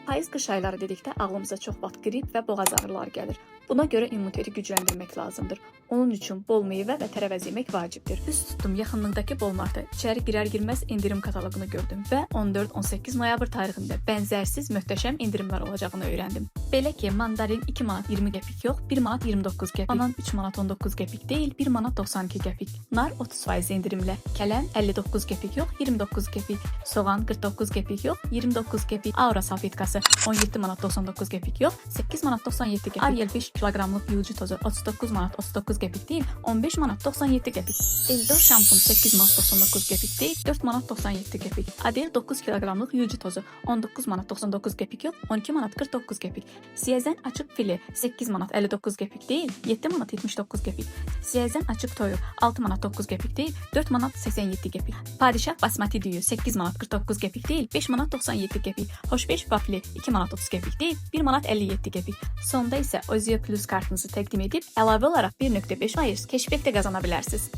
Payız-qış ayları dedikdə ağlımıza çox vaxt qrip və boğaz ağrıları gəlir. Buna görə immuniteti gücləndirmək lazımdır. Onun üçün bol meyvə və tərəvəz yemək vacibdir. Üz tutdum yaxınlıqdakı Walmartda içəri girər-girməz indirim kataloqunu gördüm və 14-18 noyabr tarixində bənzərsiz möhtəşəm indirimlər olacağını öyrəndim. Belə ki, mandarin 2 manat 20 qəpik yox, 1 manat 29 qəpik. Banan 3 manat 19 qəpik deyil, 1 manat 92 qəpik. Nar 30% endirimlə. Kələm 59 qəpik yox, 29 qəpik. Soğan 49 qəpik yox, 29 qəpik. Aura salfetkası 17 manat 99 qəpik yox, 8 manat 97 qəpik. Ariel 5 kiloqramlıq yuyucu tozu 39 manat 39 qəpik deyil, 15 manat 97 qəpik. Eldor şampun 8 manat 99 qəpik deyil, 4 manat 97 qəpik. Adel 9 kiloqramlıq yuyucu tozu 19 manat 99 qəpik yox, 12 manat 49 qəpik. Siyəzən açıq file 8 manat 59 qəpik deyil, 7 manat 79 qəpik. Siyəzən açıq toyuq 6 manat 9 qəpik deyil, 4 manat 87 qəpik. Padişah basmati düyü 8 manat 49 qəpik deyil, 5 manat 97 qəpik. Xoşbeş vafli 2 manat 30 qəpik deyil, 1 manat 57 qəpik. Sonda isə Ozeo Plus kartınızı təqdim edib əlavə olaraq 1.5% keşbek də qazana bilərsiniz.